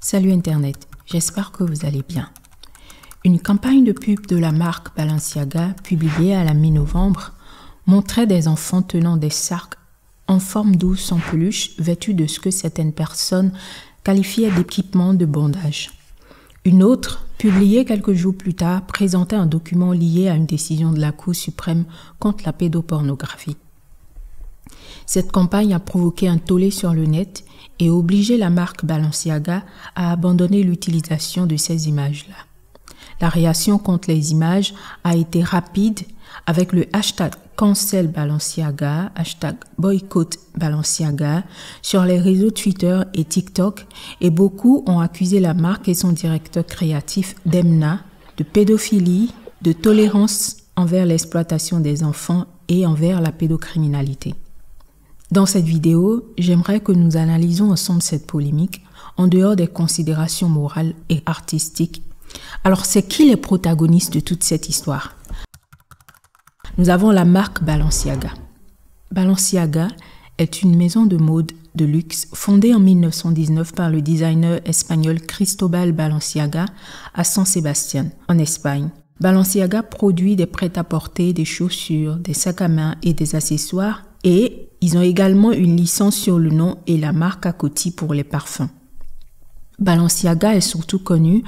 Salut Internet, j'espère que vous allez bien. Une campagne de pub de la marque Balenciaga, publiée à la mi-novembre, montrait des enfants tenant des sacs en forme d'ours en peluche vêtus de ce que certaines personnes qualifiaient d'équipements de bondage. Une autre, publiée quelques jours plus tard, présentait un document lié à une décision de la Cour suprême contre la pédopornographie. Cette campagne a provoqué un tollé sur le net et obligé la marque Balenciaga à abandonner l'utilisation de ces images-là. La réaction contre les images a été rapide avec le hashtag Cancel Balenciaga, hashtag Boycott Balenciaga sur les réseaux Twitter et TikTok, et beaucoup ont accusé la marque et son directeur créatif Demna de pédophilie, de tolérance envers l'exploitation des enfants et envers la pédocriminalité. Dans cette vidéo, j'aimerais que nous analysions ensemble cette polémique en dehors des considérations morales et artistiques. Alors, c'est qui les protagonistes de toute cette histoire? Nous avons la marque Balenciaga. Balenciaga est une maison de mode de luxe fondée en 1919 par le designer espagnol Cristóbal Balenciaga à San Sebastián, en Espagne. Balenciaga produit des prêt-à-porter, des chaussures, des sacs à main et des accessoires, et ils ont également une licence sur le nom et la marque à Coty pour les parfums. Balenciaga est surtout connu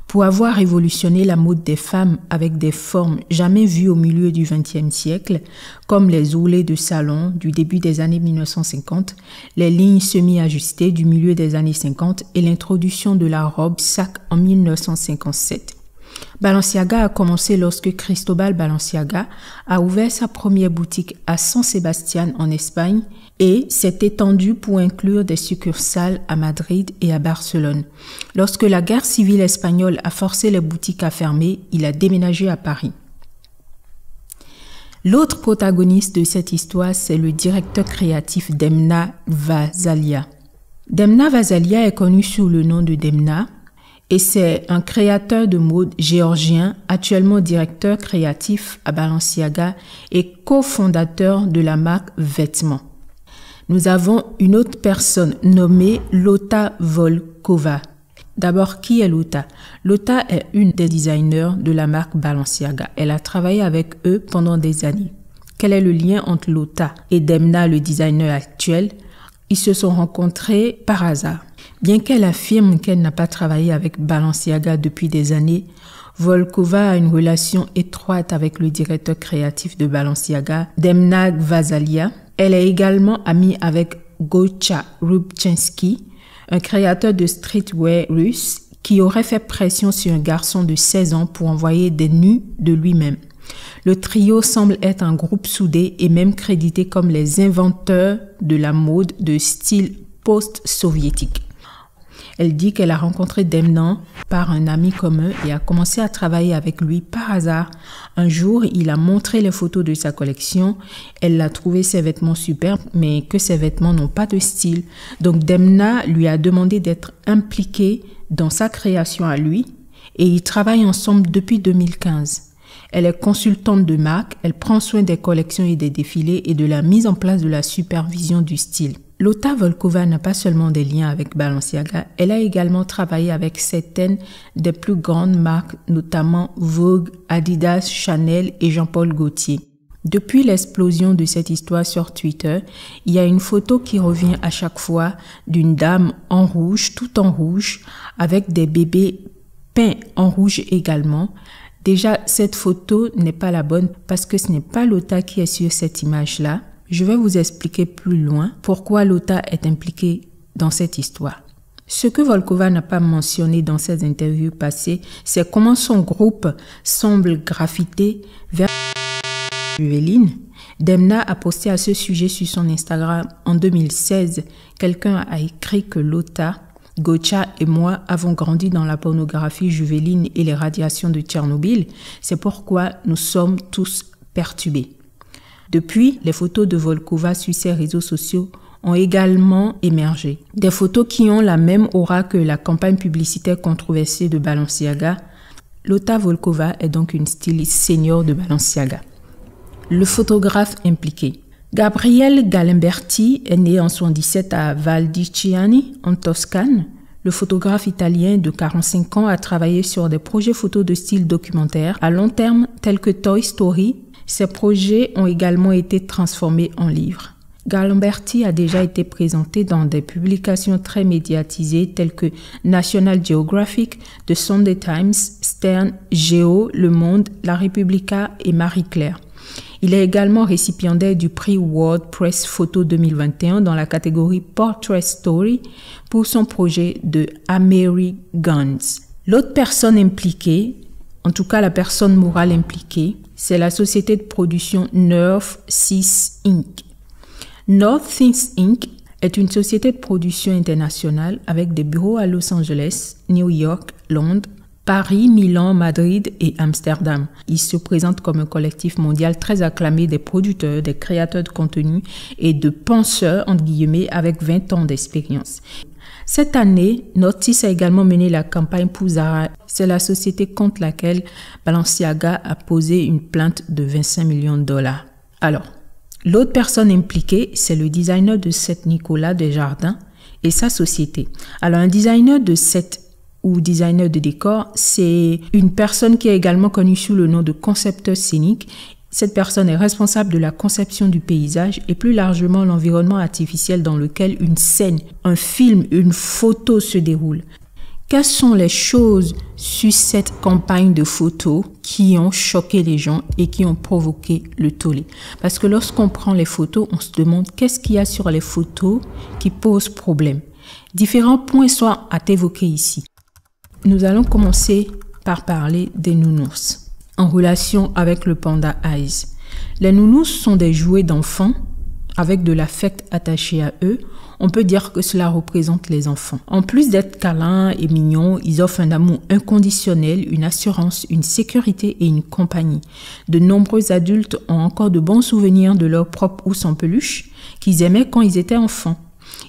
pour avoir révolutionné la mode des femmes avec des formes jamais vues au milieu du XXe siècle, comme les ourlets de salon du début des années 1950, les lignes semi-ajustées du milieu des années 50 et l'introduction de la robe sac en 1957. Balenciaga a commencé lorsque Cristóbal Balenciaga a ouvert sa première boutique à San Sebastián en Espagne et s'est étendu pour inclure des succursales à Madrid et à Barcelone. Lorsque la guerre civile espagnole a forcé les boutiques à fermer, il a déménagé à Paris. L'autre protagoniste de cette histoire, c'est le directeur créatif Demna Gvasalia. Demna Gvasalia est connu sous le nom de Demna, et c'est un créateur de mode géorgien, actuellement directeur créatif à Balenciaga et cofondateur de la marque Vêtements. Nous avons une autre personne nommée Lotta Volkova. D'abord, qui est Lotta? Lotta est une des designers de la marque Balenciaga. Elle a travaillé avec eux pendant des années. Quel est le lien entre Lotta et Demna, le designer actuel? Ils se sont rencontrés par hasard. Bien qu'elle affirme qu'elle n'a pas travaillé avec Balenciaga depuis des années, Volkova a une relation étroite avec le directeur créatif de Balenciaga, Demna Gvasalia. Elle est également amie avec Gotcha Rubchinski, un créateur de streetwear russe qui aurait fait pression sur un garçon de 16 ans pour envoyer des nus de lui-même. Le trio semble être un groupe soudé et même crédité comme les inventeurs de la mode de style post-soviétique. Elle dit qu'elle a rencontré Demna par un ami commun et a commencé à travailler avec lui par hasard. Un jour, il a montré les photos de sa collection. Elle a trouvé ses vêtements superbes, mais que ses vêtements n'ont pas de style. Donc Demna lui a demandé d'être impliquée dans sa création à lui et ils travaillent ensemble depuis 2015. Elle est consultante de marque, elle prend soin des collections et des défilés et de la mise en place de la supervision du style. Lotta Volkova n'a pas seulement des liens avec Balenciaga, elle a également travaillé avec certaines des plus grandes marques, notamment Vogue, Adidas, Chanel et Jean-Paul Gaultier. Depuis l'explosion de cette histoire sur Twitter, il y a une photo qui revient à chaque fois d'une dame en rouge, tout en rouge, avec des bébés peints en rouge également. Déjà, cette photo n'est pas la bonne parce que ce n'est pas Lotta qui est sur cette image-là. Je vais vous expliquer plus loin pourquoi Lotta est impliquée dans cette histoire. Ce que Volkova n'a pas mentionné dans ses interviews passées, c'est comment son groupe semble graffiter vers Juveline. Demna a posté à ce sujet sur son Instagram en 2016. Quelqu'un a écrit que Lotta, Gotcha et moi avons grandi dans la pornographie juvénile et les radiations de Tchernobyl. C'est pourquoi nous sommes tous perturbés. Depuis, les photos de Volkova sur ses réseaux sociaux ont également émergé. Des photos qui ont la même aura que la campagne publicitaire controversée de Balenciaga. Lotta Volkova est donc une styliste senior de Balenciaga. Le photographe impliqué. Gabriele Galimberti est né en 1977 à Val di Chiane, en Toscane. Le photographe italien de 45 ans a travaillé sur des projets photos de style documentaire à long terme tels que Toy Story. Ces projets ont également été transformés en livres. Galimberti a déjà été présenté dans des publications très médiatisées telles que National Geographic, The Sunday Times, Stern, Géo, Le Monde, La Repubblica et Marie Claire. Il est également récipiendaire du prix World Press Photo 2021 dans la catégorie Portrait Story pour son projet de Ameriguns. L'autre personne impliquée, en tout cas la personne morale impliquée, c'est la société de production North Seas Inc. North Seas Inc. est une société de production internationale avec des bureaux à Los Angeles, New York, Londres, Paris, Milan, Madrid et Amsterdam. Il se présente comme un collectif mondial très acclamé des producteurs, des créateurs de contenu et de penseurs, entre guillemets, avec 20 ans d'expérience. Cette année, Nortis a également mené la campagne pour Zara. C'est la société contre laquelle Balenciaga a posé une plainte de 25 millions de dollars. Alors, l'autre personne impliquée, c'est le designer de set Nicolas Desjardins et sa société. Alors, un designer de set ou designer de décor, c'est une personne qui est également connue sous le nom de concepteur scénique. Cette personne est responsable de la conception du paysage et plus largement l'environnement artificiel dans lequel une scène, un film, une photo se déroule. Quelles sont les choses sur cette campagne de photos qui ont choqué les gens et qui ont provoqué le tollé? Parce que lorsqu'on prend les photos, on se demande qu'est-ce qu'il y a sur les photos qui pose problème. Différents points sont à évoquer ici. Nous allons commencer par parler des nounours en relation avec le panda Eyes. Les nounours sont des jouets d'enfants avec de l'affect attaché à eux. On peut dire que cela représente les enfants. En plus d'être câlins et mignons, ils offrent un amour inconditionnel, une assurance, une sécurité et une compagnie. De nombreux adultes ont encore de bons souvenirs de leur propre ours en peluche qu'ils aimaient quand ils étaient enfants.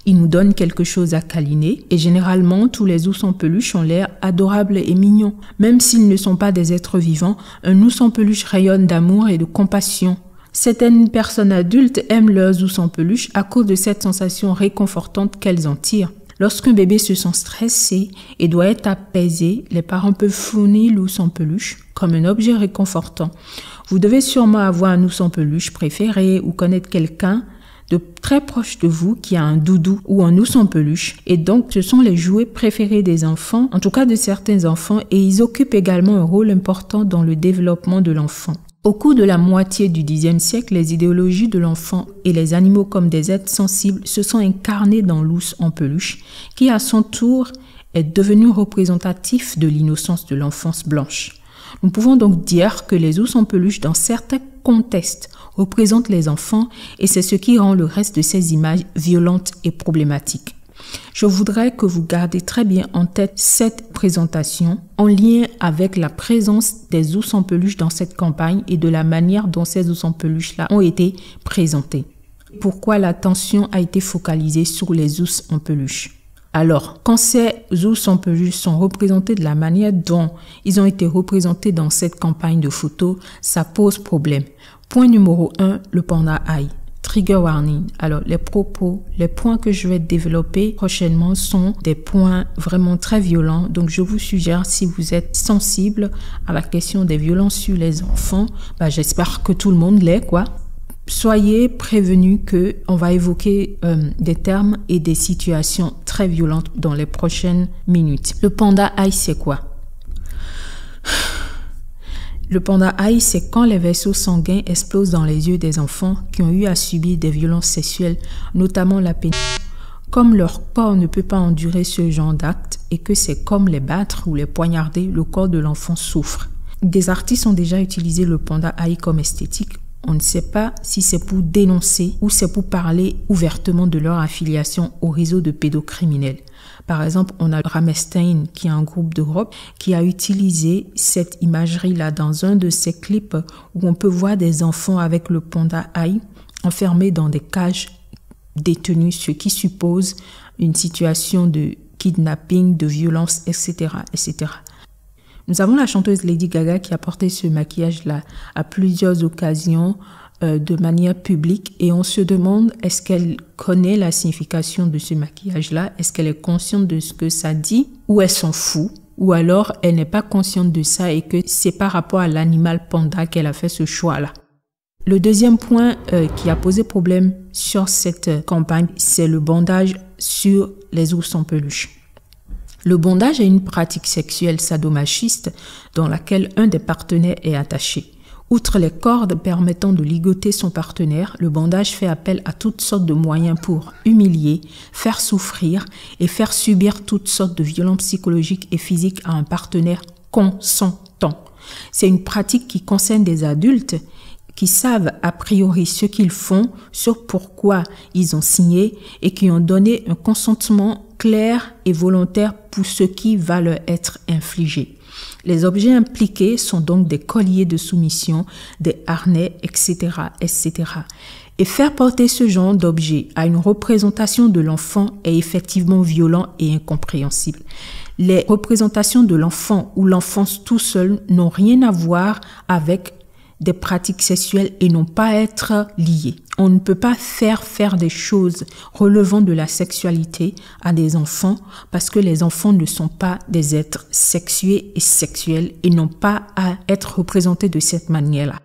Ils nous donnent quelque chose à câliner et généralement tous les ours en peluche ont l'air adorables et mignons. Même s'ils ne sont pas des êtres vivants, un ours en peluche rayonne d'amour et de compassion. Certaines personnes adultes aiment leurs ours en peluche à cause de cette sensation réconfortante qu'elles en tirent. Lorsqu'un bébé se sent stressé et doit être apaisé, les parents peuvent fournir l'ours en peluche comme un objet réconfortant. Vous devez sûrement avoir un ours en peluche préféré ou connaître quelqu'un de très proche de vous qui a un doudou ou un ours en peluche. Et donc, ce sont les jouets préférés des enfants, en tout cas de certains enfants, et ils occupent également un rôle important dans le développement de l'enfant. Au cours de la moitié du Xe siècle, les idéologies de l'enfant et les animaux comme des êtres sensibles se sont incarnées dans l'ours en peluche, qui à son tour est devenu représentatif de l'innocence de l'enfance blanche. Nous pouvons donc dire que les ours en peluche, dans certains contextes, représentent les enfants et c'est ce qui rend le reste de ces images violentes et problématiques. Je voudrais que vous gardiez très bien en tête cette présentation en lien avec la présence des ours en peluche dans cette campagne et de la manière dont ces ours en peluche-là ont été présentés. Pourquoi l'attention a été focalisée sur les ours en peluche? Alors, quand ces ours en peluche sont représentés de la manière dont ils ont été représentés dans cette campagne de photos, ça pose problème. Point numéro 1, le panda eye. Trigger warning. Alors, les points que je vais développer prochainement sont des points vraiment très violents. Donc, je vous suggère, si vous êtes sensible à la question des violences sur les enfants, j'espère que tout le monde l'est, quoi. Soyez prévenus que on va évoquer des termes et des situations très violentes dans les prochaines minutes. Le panda eye, c'est quoi? Le panda eye, c'est quand les vaisseaux sanguins explosent dans les yeux des enfants qui ont eu à subir des violences sexuelles, notamment la pénétration. Comme leur corps ne peut pas endurer ce genre d'acte et que c'est comme les battre ou les poignarder, le corps de l'enfant souffre. Des artistes ont déjà utilisé le panda eye comme esthétique. On ne sait pas si c'est pour dénoncer ou c'est pour parler ouvertement de leur affiliation au réseau de pédocriminels. Par exemple, on a Rammstein, qui est un groupe de rock, qui a utilisé cette imagerie-là dans un de ses clips où on peut voir des enfants avec le panda eye enfermés dans des cages détenues, ce qui suppose une situation de kidnapping, de violence, etc., etc. Nous avons la chanteuse Lady Gaga qui a porté ce maquillage-là à plusieurs occasions de manière publique et on se demande est-ce qu'elle connaît la signification de ce maquillage-là, est-ce qu'elle est consciente de ce que ça dit ou elle s'en fout ou alors elle n'est pas consciente de ça et que c'est par rapport à l'animal panda qu'elle a fait ce choix-là. Le deuxième point qui a posé problème sur cette campagne, c'est le bandage sur les ours en peluche. Le bandage est une pratique sexuelle sadomachiste dans laquelle un des partenaires est attaché. Outre les cordes permettant de ligoter son partenaire, le bandage fait appel à toutes sortes de moyens pour humilier, faire souffrir et faire subir toutes sortes de violences psychologiques et physiques à un partenaire consentant. C'est une pratique qui concerne des adultes qui savent a priori ce qu'ils font, sur pourquoi ils ont signé et qui ont donné un consentement clair et volontaire pour ce qui va leur être infligé. Les objets impliqués sont donc des colliers de soumission, des harnais, etc., etc. Et faire porter ce genre d'objet à une représentation de l'enfant est effectivement violent et incompréhensible. Les représentations de l'enfant ou l'enfance tout seul n'ont rien à voir avec des pratiques sexuelles et n'ont pas à être liées. On ne peut pas faire des choses relevant de la sexualité à des enfants parce que les enfants ne sont pas des êtres sexués et sexuels et n'ont pas à être représentés de cette manière-là.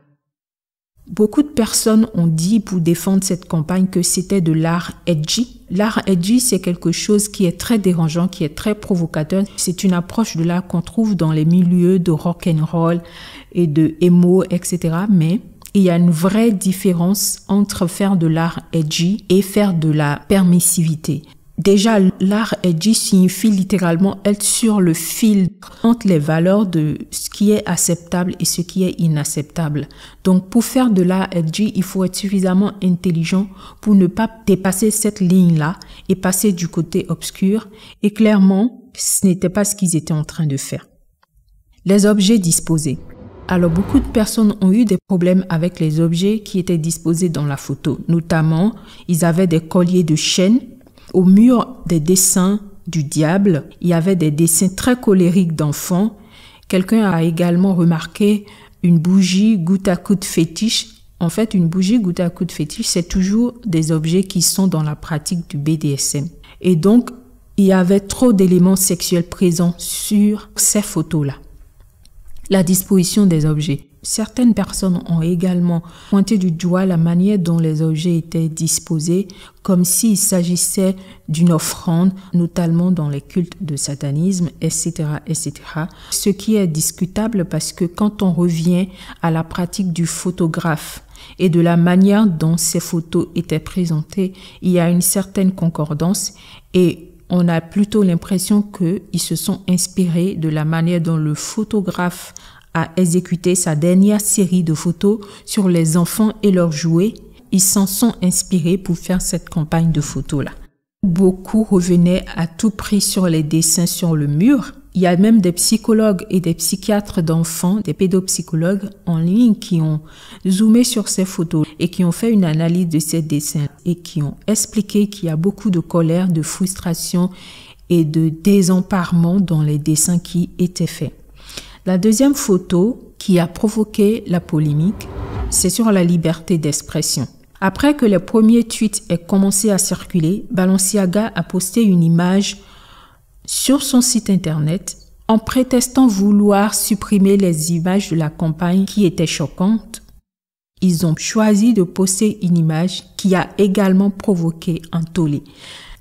Beaucoup de personnes ont dit pour défendre cette campagne que c'était de l'art edgy. L'art edgy, c'est quelque chose qui est très dérangeant, qui est très provocateur. C'est une approche de l'art qu'on trouve dans les milieux de rock and roll et de emo, etc. Mais il y a une vraie différence entre faire de l'art edgy et faire de la permissivité. Déjà, l'art edgy signifie littéralement être sur le fil entre les valeurs de ce qui est acceptable et ce qui est inacceptable. Donc, pour faire de l'art edgy, il faut être suffisamment intelligent pour ne pas dépasser cette ligne-là et passer du côté obscur. Et clairement, ce n'était pas ce qu'ils étaient en train de faire. Les objets disposés. Alors, beaucoup de personnes ont eu des problèmes avec les objets qui étaient disposés dans la photo. Notamment, ils avaient des colliers de chaînes. Au mur des dessins du diable, il y avait des dessins très colériques d'enfants. Quelqu'un a également remarqué une bougie goutte à goutte fétiche. En fait, une bougie goutte à goutte fétiche, c'est toujours des objets qui sont dans la pratique du BDSM. Et donc, il y avait trop d'éléments sexuels présents sur ces photos-là. La disposition des objets. Certaines personnes ont également pointé du doigt la manière dont les objets étaient disposés, comme s'il s'agissait d'une offrande, notamment dans les cultes de satanisme, etc., etc. Ce qui est discutable parce que quand on revient à la pratique du photographe et de la manière dont ces photos étaient présentées, il y a une certaine concordance et on a plutôt l'impression qu'ils se sont inspirés de la manière dont le photographe a exécuté sa dernière série de photos sur les enfants et leurs jouets. Ils s'en sont inspirés pour faire cette campagne de photos-là. Beaucoup revenaient à tout prix sur les dessins sur le mur. Il y a même des psychologues et des psychiatres d'enfants, des pédopsychologues en ligne qui ont zoomé sur ces photos et qui ont fait une analyse de ces dessins et qui ont expliqué qu'il y a beaucoup de colère, de frustration et de désemparement dans les dessins qui étaient faits. La deuxième photo qui a provoqué la polémique, c'est sur la liberté d'expression. Après que les premiers tweets aient commencé à circuler, Balenciaga a posté une image sur son site internet en prétextant vouloir supprimer les images de la campagne qui étaient choquantes. Ils ont choisi de poster une image qui a également provoqué un tollé.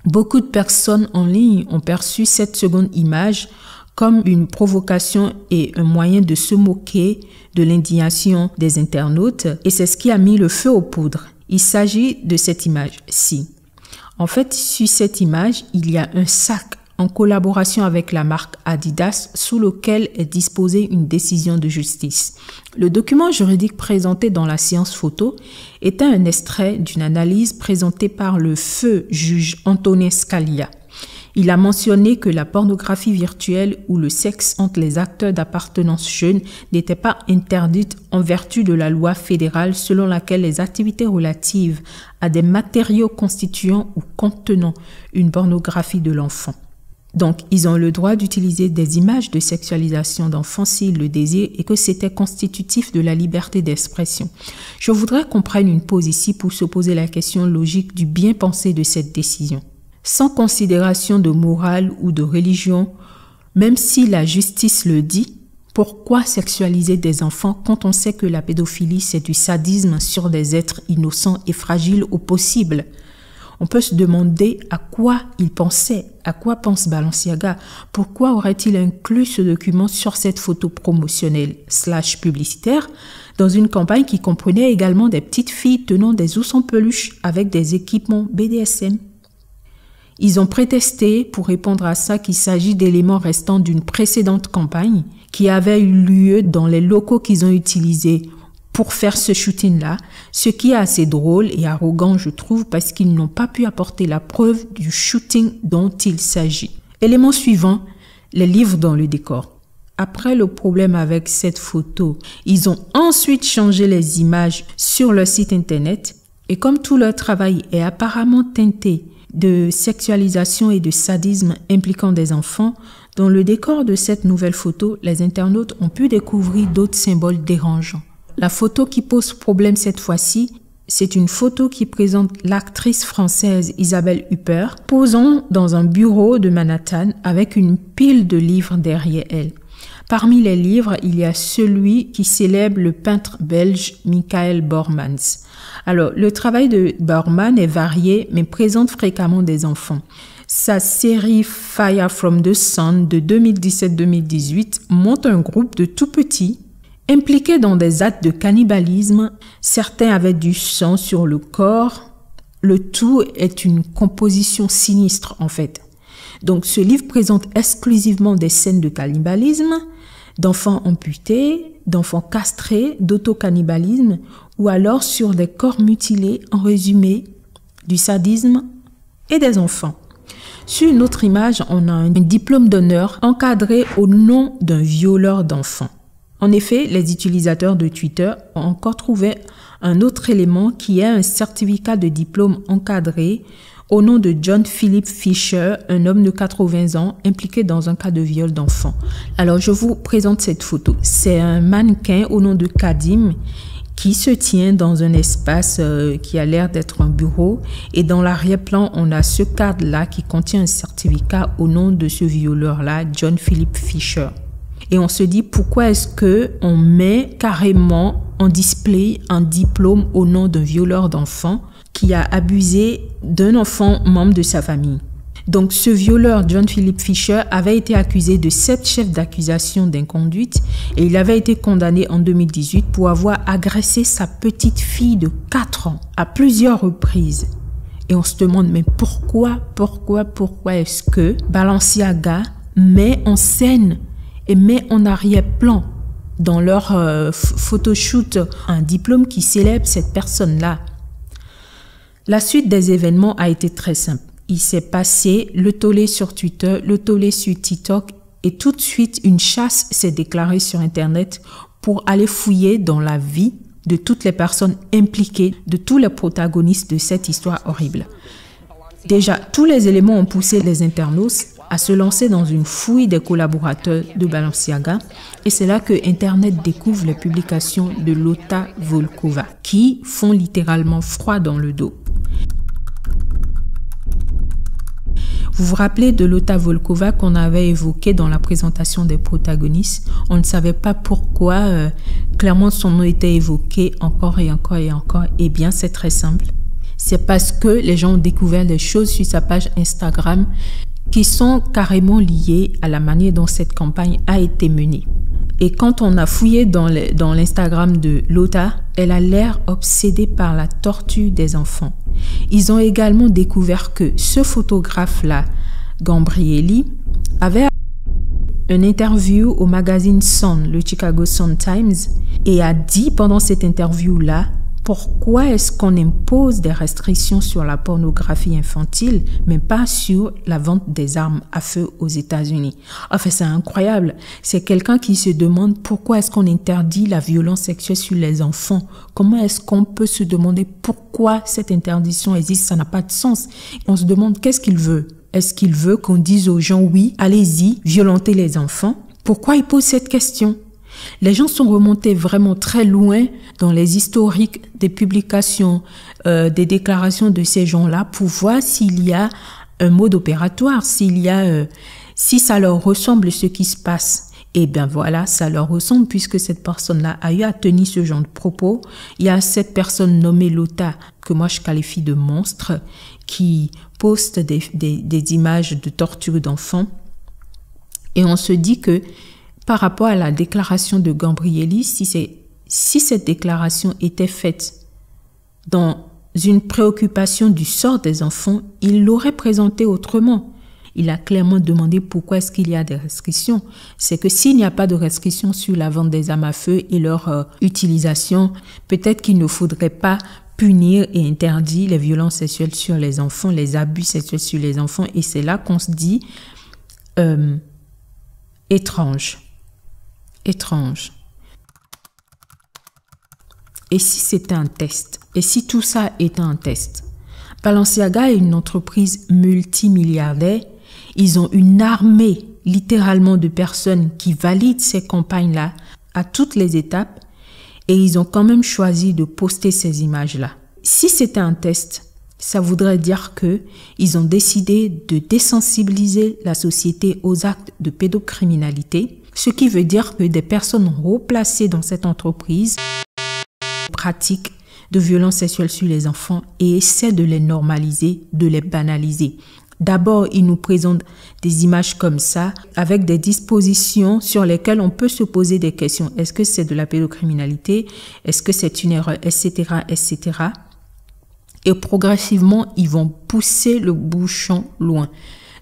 Beaucoup de personnes en ligne ont perçu cette seconde image comme une provocation et un moyen de se moquer de l'indignation des internautes et c'est ce qui a mis le feu aux poudres. Il s'agit de cette image-ci. En fait, sur cette image, il y a un sac en collaboration avec la marque Adidas sous lequel est disposée une décision de justice. Le document juridique présenté dans la séance photo était un extrait d'une analyse présentée par le feu juge Antonin Scalia. Il a mentionné que la pornographie virtuelle ou le sexe entre les acteurs d'appartenance jeunes n'était pas interdite en vertu de la loi fédérale selon laquelle les activités relatives à des matériaux constituant ou contenant une pornographie de l'enfant Donc, ils ont le droit d'utiliser des images de sexualisation d'enfants s'ils le désirent et que c'était constitutif de la liberté d'expression. Je voudrais qu'on prenne une pause ici pour se poser la question logique du bien pensé de cette décision. Sans considération de morale ou de religion, même si la justice le dit, pourquoi sexualiser des enfants quand on sait que la pédophilie, c'est du sadisme sur des êtres innocents et fragiles au possible? On peut se demander à quoi il pensait, à quoi pense Balenciaga, pourquoi aurait-il inclus ce document sur cette photo promotionnelle / publicitaire dans une campagne qui comprenait également des petites filles tenant des ours en peluche avec des équipements BDSM. Ils ont prétesté pour répondre à ça qu'il s'agit d'éléments restants d'une précédente campagne qui avait eu lieu dans les locaux qu'ils ont utilisés pour faire ce shooting-là, ce qui est assez drôle et arrogant, je trouve, parce qu'ils n'ont pas pu apporter la preuve du shooting dont il s'agit. Élément suivant, les livres dans le décor. Après le problème avec cette photo, ils ont ensuite changé les images sur leur site internet et comme tout leur travail est apparemment teinté de sexualisation et de sadisme impliquant des enfants, dans le décor de cette nouvelle photo, les internautes ont pu découvrir d'autres symboles dérangeants. La photo qui pose problème cette fois-ci, c'est une photo qui présente l'actrice française Isabelle Huppert posant dans un bureau de Manhattan avec une pile de livres derrière elle. Parmi les livres, il y a celui qui célèbre le peintre belge Michael Bormans. Alors, le travail de Bormans est varié mais présente fréquemment des enfants. Sa série Fire from the Sun de 2017-2018 montre un groupe de tout petits impliqués dans des actes de cannibalisme. Certains avaient du sang sur le corps. Le tout est une composition sinistre en fait. Donc ce livre présente exclusivement des scènes de cannibalisme, d'enfants amputés, d'enfants castrés, d'autocannibalisme ou alors sur des corps mutilés, en résumé, du sadisme et des enfants. Sur une autre image, on a un diplôme d'honneur encadré au nom d'un violeur d'enfants. En effet, les utilisateurs de Twitter ont encore trouvé un autre élément qui est un certificat de diplôme encadré au nom de John Philip Fisher, un homme de 80 ans impliqué dans un cas de viol d'enfant. Alors, je vous présente cette photo. C'est un mannequin au nom de Kadim qui se tient dans un espace qui a l'air d'être un bureau. Et dans l'arrière-plan, on a ce cadre-là qui contient un certificat au nom de ce violeur-là, John Philip Fisher. Et on se dit pourquoi est-ce que on met carrément en display un diplôme au nom d'un violeur d'enfant qui a abusé d'un enfant membre de sa famille. Donc ce violeur, John Philip Fisher, avait été accusé de 7 chefs d'accusation d'inconduite et il avait été condamné en 2018 pour avoir agressé sa petite fille de 4 ans à plusieurs reprises. Et on se demande mais pourquoi est-ce que Balenciaga met en scène et met en arrière-plan dans leur photoshoot un diplôme qui célèbre cette personne-là. La suite des événements a été très simple. Il s'est passé le tollé sur Twitter, le tollé sur TikTok et tout de suite une chasse s'est déclarée sur Internet pour aller fouiller dans la vie de toutes les personnes impliquées, de tous les protagonistes de cette histoire horrible. Déjà, tous les éléments ont poussé les internautes à se lancer dans une fouille des collaborateurs de Balenciaga et c'est là que Internet découvre les publications de Lotta Volkova qui font littéralement froid dans le dos. Vous vous rappelez de Lotta Volkova qu'on avait évoqué dans la présentation des protagonistes? On ne savait pas pourquoi clairement son nom était évoqué encore et encore et encore. Eh bien, c'est très simple. C'est parce que les gens ont découvert des choses sur sa page Instagram qui sont carrément liées à la manière dont cette campagne a été menée. Et quand on a fouillé dans l'Instagram de Lotta, elle a l'air obsédée par la torture des enfants. Ils ont également découvert que ce photographe-là, Gambrielli, avait une interview au magazine Sun, le Chicago Sun-Times, et a dit pendant cette interview-là pourquoi est-ce qu'on impose des restrictions sur la pornographie infantile, mais pas sur la vente des armes à feu aux États-Unis. Enfin, c'est incroyable. C'est quelqu'un qui se demande pourquoi est-ce qu'on interdit la violence sexuelle sur les enfants. Comment est-ce qu'on peut se demander pourquoi cette interdiction existe? Ça n'a pas de sens. On se demande qu'est-ce qu'il veut. Est-ce qu'il veut qu'on dise aux gens, oui, allez-y, violentez les enfants? Pourquoi il pose cette question? Les gens sont remontés vraiment très loin dans les historiques des publications, des déclarations de ces gens-là pour voir s'il y a un mode opératoire, si ça leur ressemble ce qui se passe. Et bien voilà, ça leur ressemble puisque cette personne-là a eu à tenir ce genre de propos. Il y a cette personne nommée Lota, que moi je qualifie de monstre, qui poste des images de torture d'enfants. Et on se dit que par rapport à la déclaration de Gambrielli, si cette déclaration était faite dans une préoccupation du sort des enfants, il l'aurait présenté autrement. Il a clairement demandé pourquoi est-ce qu'il y a des restrictions. C'est que s'il n'y a pas de restrictions sur la vente des armes à feu et leur utilisation, peut-être qu'il ne faudrait pas punir et interdire les violences sexuelles sur les enfants, les abus sexuels sur les enfants. Et c'est là qu'on se dit étrange. Et si c'était un test? Et si tout ça était un test? Balenciaga est une entreprise multimilliardaire. Ils ont une armée, littéralement, de personnes qui valident ces campagnes-là à toutes les étapes et ils ont quand même choisi de poster ces images-là. Si c'était un test, ça voudrait dire qu'ils ont décidé de désensibiliser la société aux actes de pédocriminalité, ce qui veut dire que des personnes replacées dans cette entreprise pratiquent de violences sexuelles sur les enfants et essaient de les normaliser, de les banaliser. D'abord, ils nous présentent des images comme ça, avec des dispositions sur lesquelles on peut se poser des questions. Est-ce que c'est de la pédocriminalité? Est-ce que c'est une erreur? Etc., etc. Et progressivement, ils vont pousser le bouchon loin.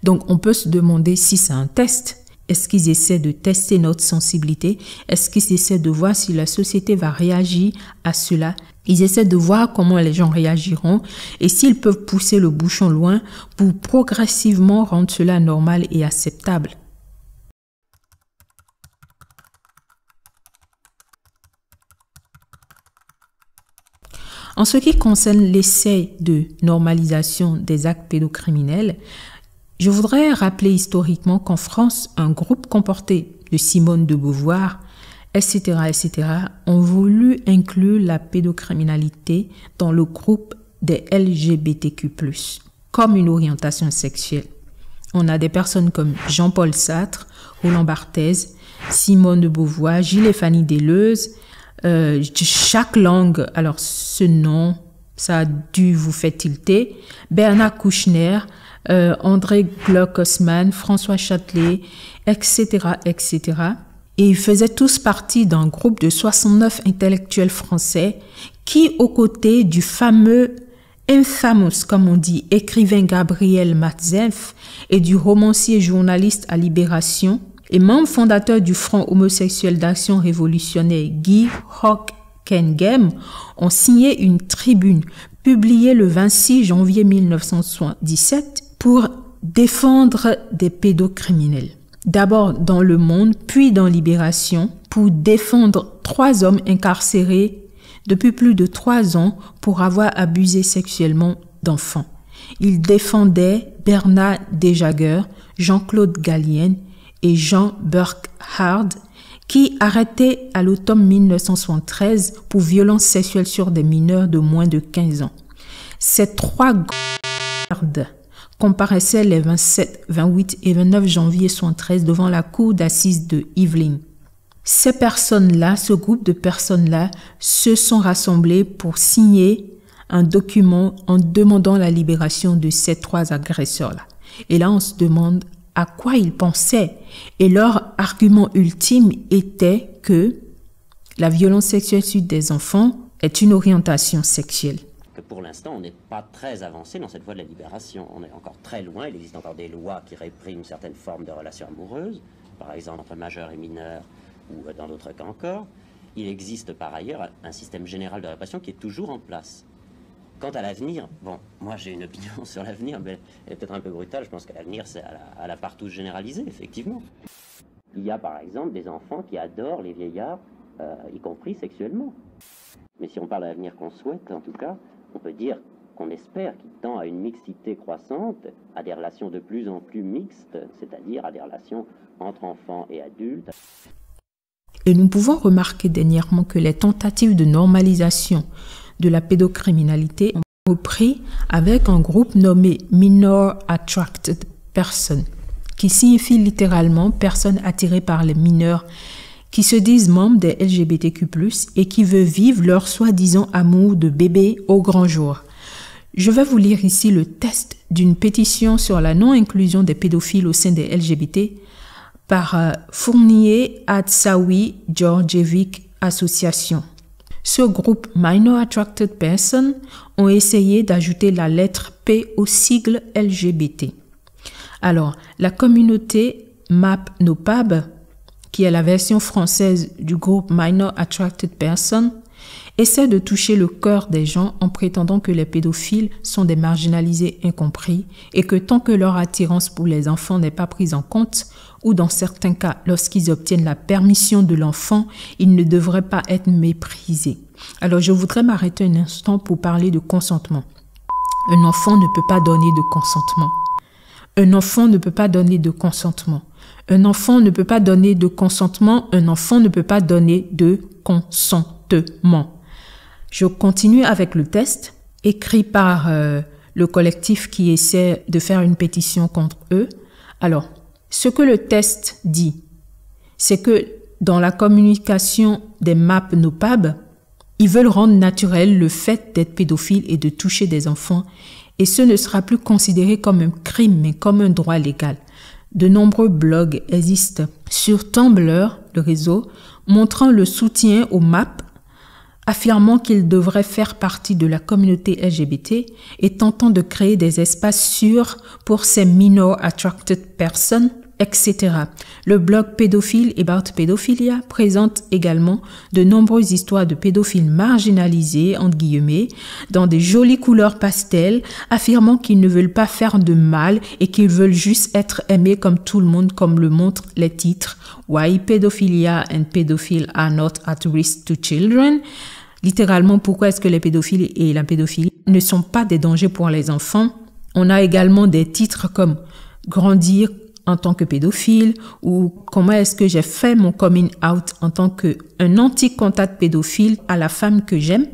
Donc, on peut se demander si c'est un test. Est-ce qu'ils essaient de tester notre sensibilité? Est-ce qu'ils essaient de voir si la société va réagir à cela? Ils essaient de voir comment les gens réagiront et s'ils peuvent pousser le bouchon loin pour progressivement rendre cela normal et acceptable. En ce qui concerne l'essai de normalisation des actes pédocriminels, je voudrais rappeler historiquement qu'en France, un groupe comporté de Simone de Beauvoir, etc., ont voulu inclure la pédocriminalité dans le groupe des LGBTQ+, comme une orientation sexuelle. On a des personnes comme Jean-Paul Sartre, Roland Barthes, Simone de Beauvoir, Gilles et Fanny Deleuze, Jacques Lang, alors ce nom, ça a dû vous faire tilter, Bernard Kouchner, André Glucksmann, François Châtelet, etc., etc. Et ils faisaient tous partie d'un groupe de 69 intellectuels français qui, aux côtés du fameux infamous, comme on dit, écrivain Gabriel Matzneff et du romancier journaliste à Libération et membre fondateur du Front homosexuel d'action révolutionnaire Guy Hockenghem, ont signé une tribune publiée le 26 janvier 1977 pour défendre des pédocriminels. D'abord dans Le Monde, puis dans Libération, pour défendre 3 hommes incarcérés depuis plus de 3 ans pour avoir abusé sexuellement d'enfants. Ils défendaient Bernard Desjager, Jean-Claude Gallienne et Jean Burkhardt, qui arrêtés à l'automne 1973 pour violences sexuelles sur des mineurs de moins de 15 ans. Ces 3 gardes comparaissaient les 27, 28 et 29 janvier 1973 devant la cour d'assises de Yvelines. Ces personnes-là, ce groupe de personnes-là, se sont rassemblés pour signer un document en demandant la libération de ces 3 agresseurs-là. Et là, on se demande à quoi ils pensaient. Et leur argument ultime était que la violence sexuelle sur des enfants est une orientation sexuelle. Pour l'instant, on n'est pas très avancé dans cette voie de la libération. On est encore très loin. Il existe encore des lois qui répriment certaines formes de relations amoureuses, par exemple entre majeurs et mineurs, ou dans d'autres cas encore. Il existe par ailleurs un système général de répression qui est toujours en place. Quant à l'avenir, bon, moi j'ai une opinion sur l'avenir, mais elle est peut-être un peu brutale. Je pense qu'à l'avenir, c'est à la partouze généralisée, effectivement. Il y a par exemple des enfants qui adorent les vieillards, y compris sexuellement. Mais si on parle de l'avenir qu'on souhaite, en tout cas, on peut dire qu'on espère qui tend à une mixité croissante, à des relations de plus en plus mixtes, c'est-à-dire à des relations entre enfants et adultes. Et nous pouvons remarquer dernièrement que les tentatives de normalisation de la pédocriminalité ont repris avec un groupe nommé Minor Attracted Person, qui signifie littéralement personnes attirées par les mineurs, qui se disent membres des LGBTQ+, et qui veulent vivre leur soi-disant amour de bébé au grand jour. Je vais vous lire ici le texte d'une pétition sur la non-inclusion des pédophiles au sein des LGBT par Fournier Adsawi Georgievic Association. Ce groupe Minor Attracted Person ont essayé d'ajouter la lettre P au sigle LGBT. Alors, la communauté MAP-NOPAB, qui est la version française du groupe Minor Attracted Person, essaie de toucher le cœur des gens en prétendant que les pédophiles sont des marginalisés incompris et que tant que leur attirance pour les enfants n'est pas prise en compte, ou dans certains cas, lorsqu'ils obtiennent la permission de l'enfant, ils ne devraient pas être méprisés. Alors, je voudrais m'arrêter un instant pour parler de consentement. Un enfant ne peut pas donner de consentement. Un enfant ne peut pas donner de consentement. Un enfant ne peut pas donner de consentement. Un enfant ne peut pas donner de consentement. Je continue avec le texte écrit par le collectif qui essaie de faire une pétition contre eux. Alors, ce que le texte dit, c'est que dans la communication des MAP-NOPAB, ils veulent rendre naturel le fait d'être pédophile et de toucher des enfants, et ce ne sera plus considéré comme un crime, mais comme un droit légal. De nombreux blogs existent sur Tumblr, le réseau, montrant le soutien aux MAP, affirmant qu'ils devraient faire partie de la communauté LGBT et tentant de créer des espaces sûrs pour ces minor attracted persons, etc. Le blog Pédophile About Pedophilia présente également de nombreuses histoires de pédophiles marginalisés, entre guillemets, dans des jolies couleurs pastel, affirmant qu'ils ne veulent pas faire de mal et qu'ils veulent juste être aimés comme tout le monde, comme le montrent les titres Why Pedophilia and Pedophile are not at risk to children. Littéralement, pourquoi est-ce que les pédophiles et la pédophilie ne sont pas des dangers pour les enfants? On a également des titres comme Grandir en tant que pédophile ou comment est-ce que j'ai fait mon coming out en tant qu'un anti-contact pédophile à la femme que j'aime?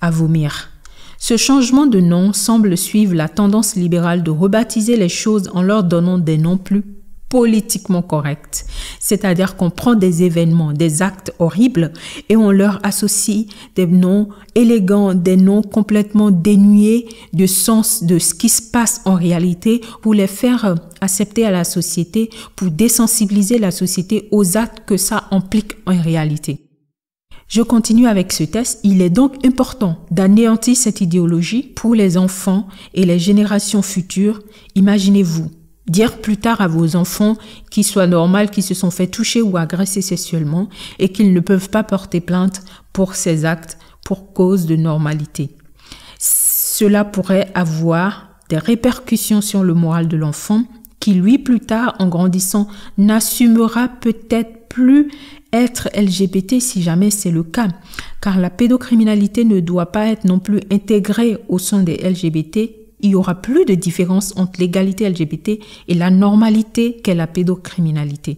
À vomir. Ce changement de nom semble suivre la tendance libérale de rebaptiser les choses en leur donnant des noms plus politiquement corrects. C'est-à-dire qu'on prend des événements, des actes horribles et on leur associe des noms élégants, des noms complètement dénués de sens de ce qui se passe en réalité pour les faire accepter à la société, pour désensibiliser la société aux actes que ça implique en réalité. Je continue avec ce texte. Il est donc important d'anéantir cette idéologie pour les enfants et les générations futures. Imaginez-vous dire plus tard à vos enfants qu'il soit normal qu'ils se sont fait toucher ou agresser sexuellement et qu'ils ne peuvent pas porter plainte pour ces actes pour cause de normalité. Cela pourrait avoir des répercussions sur le moral de l'enfant qui, lui, plus tard, en grandissant, n'assumera peut-être plus être LGBT si jamais c'est le cas, car la pédocriminalité ne doit pas être non plus intégrée au sein des LGBT. Il n'y aura plus de différence entre l'égalité LGBT et la normalité qu'est la pédocriminalité.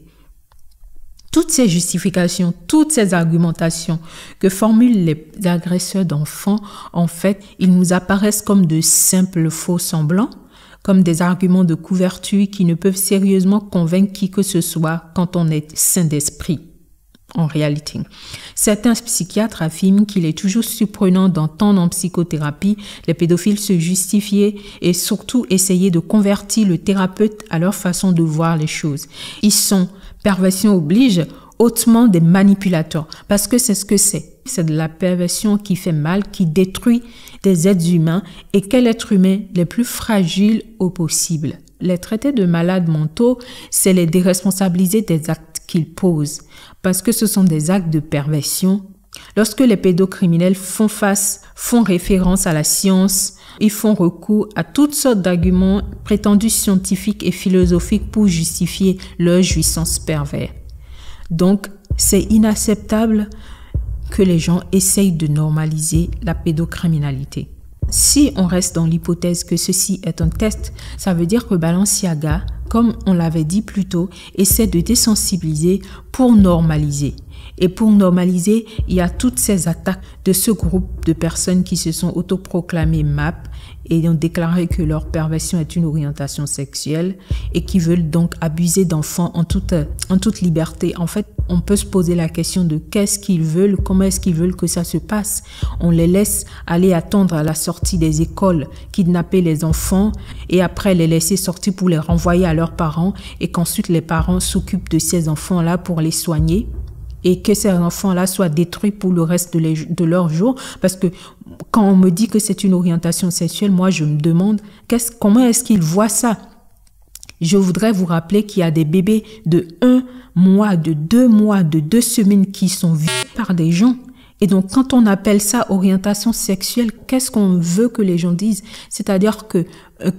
Toutes ces justifications, toutes ces argumentations que formulent les agresseurs d'enfants, en fait, ils nous apparaissent comme de simples faux semblants, comme des arguments de couverture qui ne peuvent sérieusement convaincre qui que ce soit quand on est sain d'esprit. En réalité, certains psychiatres affirment qu'il est toujours surprenant d'entendre en psychothérapie les pédophiles se justifier et surtout essayer de convertir le thérapeute à leur façon de voir les choses. Ils sont, perversion oblige, hautement des manipulateurs parce que c'est ce que c'est. C'est de la perversion qui fait mal, qui détruit des êtres humains et quel être humain les plus fragiles au possible. Les traiter de malades mentaux, c'est les déresponsabiliser des actes qu'ils posent, parce que ce sont des actes de perversion. Lorsque les pédocriminels font référence à la science, ils font recours à toutes sortes d'arguments prétendus scientifiques et philosophiques pour justifier leur jouissance perverse. Donc, c'est inacceptable que les gens essayent de normaliser la pédocriminalité. Si on reste dans l'hypothèse que ceci est un test, ça veut dire que Balenciaga, comme on l'avait dit plus tôt, essaie de désensibiliser pour normaliser. Et pour normaliser, il y a toutes ces attaques de ce groupe de personnes qui se sont autoproclamées MAP et ont déclaré que leur perversion est une orientation sexuelle et qui veulent donc abuser d'enfants en toute liberté. En fait, on peut se poser la question de qu'est-ce qu'ils veulent, comment est-ce qu'ils veulent que ça se passe. On les laisse aller attendre à la sortie des écoles, kidnapper les enfants et après les laisser sortir pour les renvoyer à leurs parents et qu'ensuite les parents s'occupent de ces enfants-là pour les soigner. Et que ces enfants-là soient détruits pour le reste de leur jour. Parce que quand on me dit que c'est une orientation sexuelle, moi je me demande comment est-ce qu'ils voient ça. Je voudrais vous rappeler qu'il y a des bébés de 1 mois, de 2 mois, de 2 semaines qui sont vus par des gens. Et donc, quand on appelle ça orientation sexuelle, qu'est-ce qu'on veut que les gens disent? C'est-à-dire que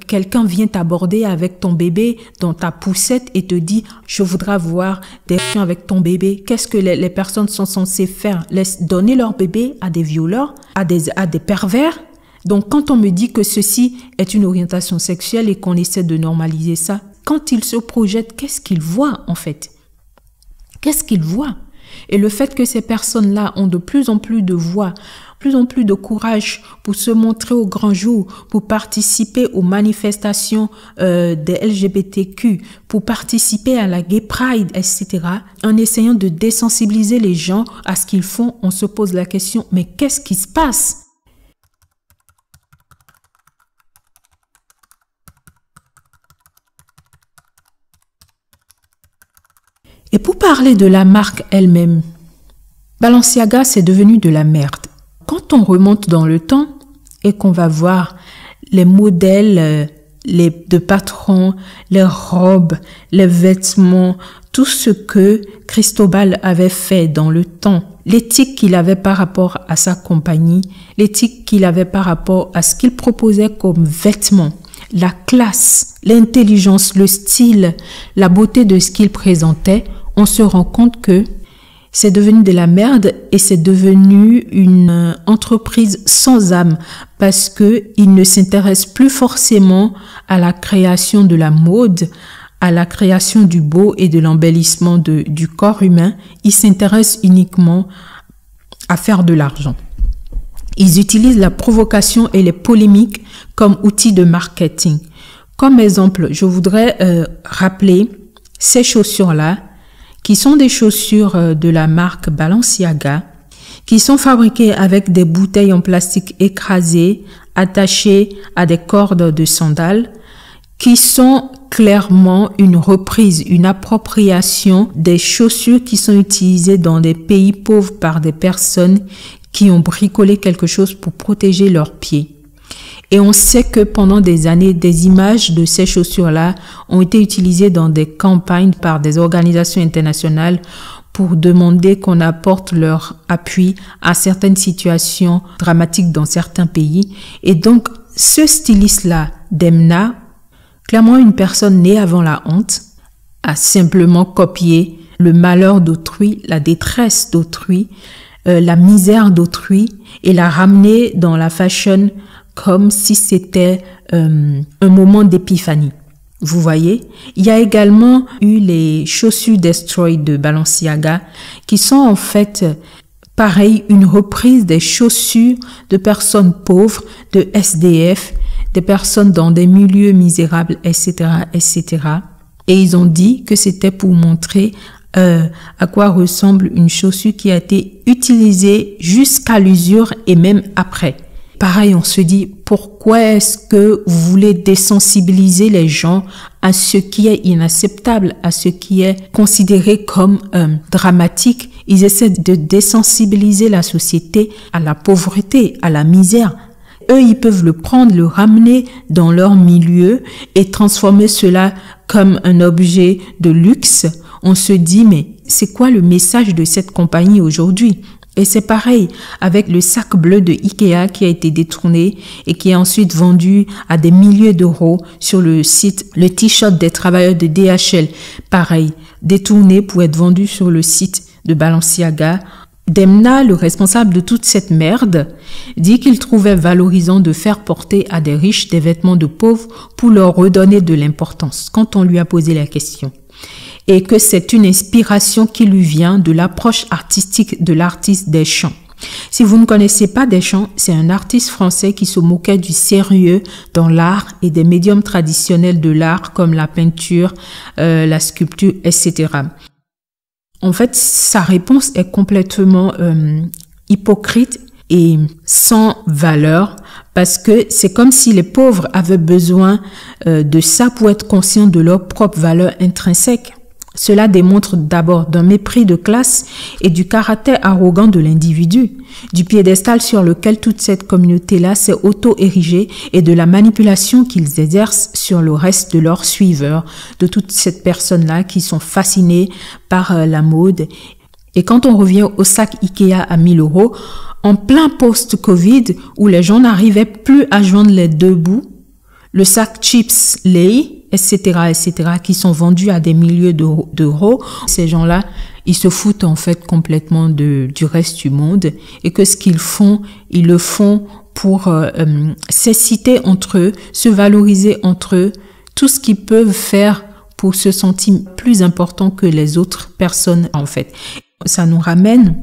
quelqu'un vient t'aborder avec ton bébé dans ta poussette et te dit « Je voudrais avoir des relations avec ton bébé ». Qu'est-ce que les personnes sont censées faire? Donner leur bébé à des violeurs, à des pervers? Donc, quand on me dit que ceci est une orientation sexuelle et qu'on essaie de normaliser ça, quand ils se projettent, qu'est-ce qu'ils voient en fait? Qu'est-ce qu'ils voient? Et le fait que ces personnes-là ont de plus en plus de voix, plus en plus de courage pour se montrer au grand jour, pour participer aux manifestations des LGBTQ, pour participer à la Gay Pride, etc. En essayant de désensibiliser les gens à ce qu'ils font, on se pose la question, mais qu'est-ce qui se passe? Et pour parler de la marque elle-même, Balenciaga, c'est devenu de la merde. Quand on remonte dans le temps et qu'on va voir les modèles de patrons, les robes, les vêtements, tout ce que Cristobal avait fait dans le temps, l'éthique qu'il avait par rapport à sa compagnie, l'éthique qu'il avait par rapport à ce qu'il proposait comme vêtements, la classe, l'intelligence, le style, la beauté de ce qu'il présentait, on se rend compte que c'est devenu de la merde et c'est devenu une entreprise sans âme parce que il ne s'intéresse plus forcément à la création de la mode, à la création du beau et de l'embellissement du corps humain. Il s'intéresse uniquement à faire de l'argent. Ils utilisent la provocation et les polémiques comme outils de marketing. Comme exemple, je voudrais rappeler ces chaussures-là, qui sont des chaussures de la marque Balenciaga, qui sont fabriquées avec des bouteilles en plastique écrasées, attachées à des cordes de sandales, qui sont clairement une reprise, une appropriation des chaussures qui sont utilisées dans des pays pauvres par des personnes qui ont bricolé quelque chose pour protéger leurs pieds. Et on sait que pendant des années, des images de ces chaussures-là ont été utilisées dans des campagnes par des organisations internationales pour demander qu'on apporte leur appui à certaines situations dramatiques dans certains pays. Et donc, ce styliste-là, Demna, clairement une personne née avant la honte, a simplement copié le malheur d'autrui, la détresse d'autrui, la misère d'autrui et l'a ramené dans la fashion comme si c'était un moment d'épiphanie. Vous voyez, il y a également eu les chaussures Destroy de Balenciaga qui sont en fait, pareil, une reprise des chaussures de personnes pauvres, de SDF, des personnes dans des milieux misérables, etc., etc. Et ils ont dit que c'était pour montrer à quoi ressemble une chaussure qui a été utilisée jusqu'à l'usure et même après. Pareil, on se dit, pourquoi est-ce que vous voulez désensibiliser les gens à ce qui est inacceptable, à ce qui est considéré comme dramatique? Ils essaient de désensibiliser la société à la pauvreté, à la misère. Eux, ils peuvent le prendre, le ramener dans leur milieu et transformer cela comme un objet de luxe. On se dit, mais c'est quoi le message de cette compagnie aujourd'hui? Et c'est pareil avec le sac bleu de Ikea qui a été détourné et qui est ensuite vendu à des milliers d'euros sur le site. Le t-shirt des travailleurs de DHL, pareil, détourné pour être vendu sur le site de Balenciaga Demna, le responsable de toute cette merde, dit qu'il trouvait valorisant de faire porter à des riches des vêtements de pauvres pour leur redonner de l'importance quand on lui a posé la question. Et que c'est une inspiration qui lui vient de l'approche artistique de l'artiste Deschamps. Si vous ne connaissez pas Deschamps, c'est un artiste français qui se moquait du sérieux dans l'art et des médiums traditionnels de l'art comme la peinture, la sculpture, etc. En fait, sa réponse est complètement hypocrite et sans valeur parce que c'est comme si les pauvres avaient besoin de ça pour être conscients de leur propre valeur intrinsèque. Cela démontre d'abord d'un mépris de classe et du caractère arrogant de l'individu, du piédestal sur lequel toute cette communauté-là s'est auto-érigée et de la manipulation qu'ils exercent sur le reste de leurs suiveurs, de toutes ces personnes-là qui sont fascinées par la mode. Et quand on revient au sac Ikea à 1000 €, en plein post-Covid où les gens n'arrivaient plus à joindre les deux bouts, le sac Chips Lay, etc., qui sont vendus à des milliers d'euros. Ces gens-là, ils se foutent en fait complètement du reste du monde et que ce qu'ils font, ils le font pour s'exciter entre eux, se valoriser entre eux, tout ce qu'ils peuvent faire pour se sentir plus important que les autres personnes en fait. Ça nous ramène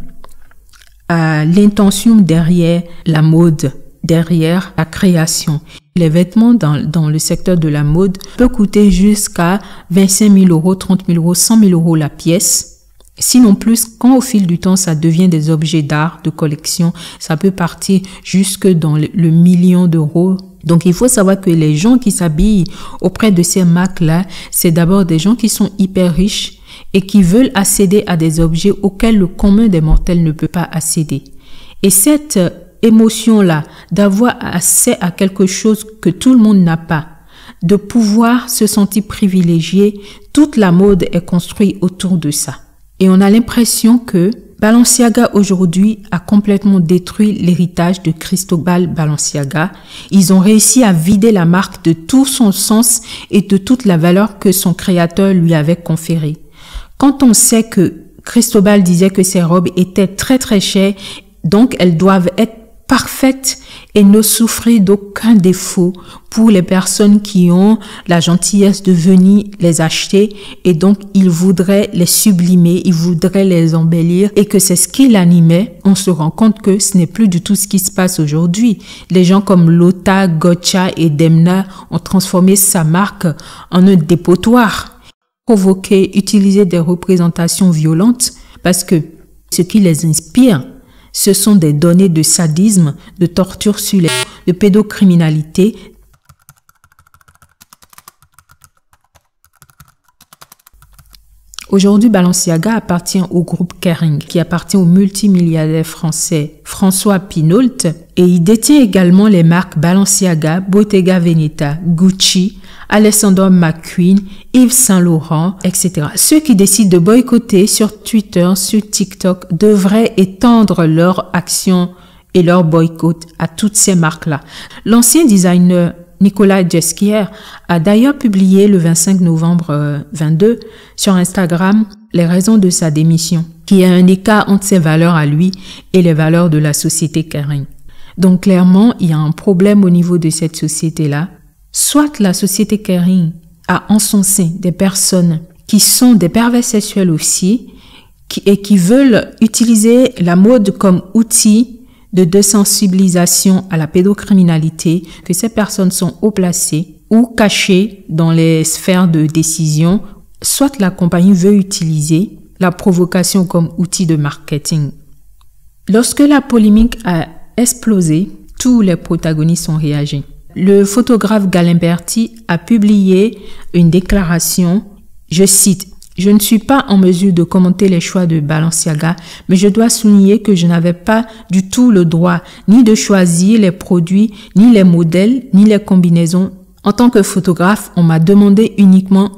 à l'intention derrière la mode, derrière la création. Les vêtements dans le secteur de la mode peuvent coûter jusqu'à 25 000 €, 30 000 €, 100 000 € la pièce. Sinon plus, quand au fil du temps, ça devient des objets d'art, de collection, ça peut partir jusque dans le million d'euros. Donc, il faut savoir que les gens qui s'habillent auprès de ces marques-là, c'est d'abord des gens qui sont hyper riches et qui veulent accéder à des objets auxquels le commun des mortels ne peut pas accéder. Et cette émotion-là, d'avoir accès à quelque chose que tout le monde n'a pas, de pouvoir se sentir privilégié, toute la mode est construite autour de ça. Et on a l'impression que Balenciaga aujourd'hui a complètement détruit l'héritage de Cristobal Balenciaga. Ils ont réussi à vider la marque de tout son sens et de toute la valeur que son créateur lui avait conférée. Quand on sait que Cristobal disait que ses robes étaient très très chères, donc elles doivent être parfaite et ne souffrir d'aucun défaut pour les personnes qui ont la gentillesse de venir les acheter et donc ils voudraient les sublimer, ils voudraient les embellir et que c'est ce qui l'animait. On se rend compte que ce n'est plus du tout ce qui se passe aujourd'hui. Les gens comme Lotta, Gotcha et Demna ont transformé sa marque en un dépotoir, provoqué, utilisé des représentations violentes parce que ce qui les inspire, ce sont des données de sadisme, de torture sur les de pédocriminalité. Aujourd'hui, Balenciaga appartient au groupe Kering, qui appartient au multimilliardaire français François Pinault, et il détient également les marques Balenciaga, Bottega Veneta, Gucci, Alexander McQueen, Yves Saint Laurent, etc. Ceux qui décident de boycotter sur Twitter, sur TikTok, devraient étendre leur action et leur boycott à toutes ces marques-là. L'ancien designer Nicolas Ghesquière a d'ailleurs publié le 25 novembre 22 sur Instagram les raisons de sa démission, qui a un écart entre ses valeurs à lui et les valeurs de la société Kering. Donc clairement, il y a un problème au niveau de cette société-là. Soit la société Kering a en son sein des personnes qui sont des pervers sexuels aussi et qui veulent utiliser la mode comme outil de désensibilisation à la pédocriminalité, que ces personnes sont haut placées ou cachées dans les sphères de décision, soit la compagnie veut utiliser la provocation comme outil de marketing. Lorsque la polémique a explosé, tous les protagonistes ont réagi. Le photographe Galimberti a publié une déclaration, je cite, « Je ne suis pas en mesure de commenter les choix de Balenciaga, mais je dois souligner que je n'avais pas du tout le droit ni de choisir les produits, ni les modèles, ni les combinaisons. En tant que photographe, on m'a demandé uniquement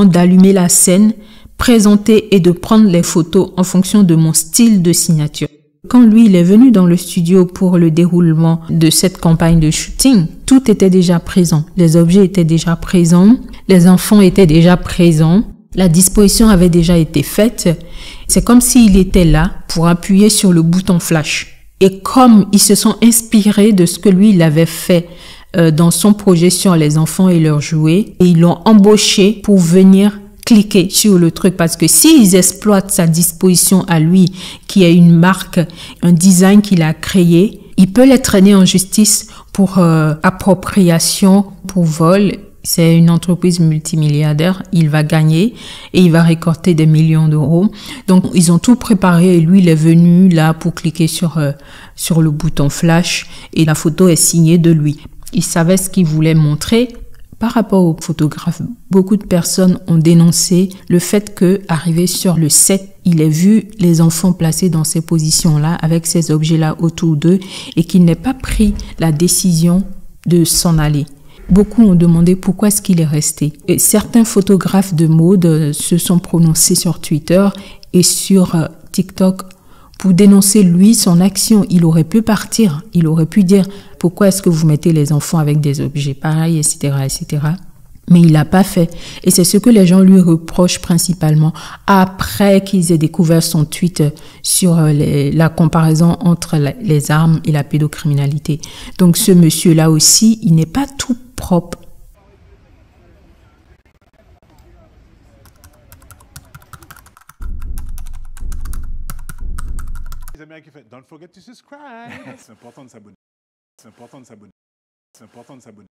d'allumer la scène, présenter et de prendre les photos en fonction de mon style de signature. » Quand lui, il est venu dans le studio pour le déroulement de cette campagne de shooting, tout était déjà présent. Les objets étaient déjà présents, les enfants étaient déjà présents. La disposition avait déjà été faite. C'est comme s'il était là pour appuyer sur le bouton flash. Et comme ils se sont inspirés de ce que lui, il avait fait dans son projet sur les enfants et leurs jouets, et ils l'ont embauché pour venir cliquer sur le truc, parce que s'ils exploitent sa disposition à lui, qui est une marque, un design qu'il a créé, il peut les traîner en justice pour appropriation, pour vol. C'est une entreprise multimilliardaire, il va gagner et il va récolter des millions d'euros. Donc, ils ont tout préparé et lui, il est venu là pour cliquer sur le bouton flash et la photo est signée de lui. Il savait ce qu'il voulait montrer. Par rapport au photographe, beaucoup de personnes ont dénoncé le fait que, arrivé sur le set, il ait vu les enfants placés dans ces positions-là, avec ces objets-là autour d'eux, et qu'il n'ait pas pris la décision de s'en aller. Beaucoup ont demandé pourquoi est-ce qu'il est resté. Et certains photographes de mode se sont prononcés sur Twitter et sur TikTok pour dénoncer lui, son action. Il aurait pu partir, il aurait pu dire pourquoi est-ce que vous mettez les enfants avec des objets pareils, etc., etc. Mais il l'a pas fait. Et c'est ce que les gens lui reprochent principalement après qu'ils aient découvert son tweet sur la comparaison entre les armes et la pédocriminalité. Donc ce monsieur-là aussi, il n'est pas tout propre. Les Américains font, don't forget to subscribe. C'est important de s'abonner. C'est important de s'abonner. C'est important de s'abonner.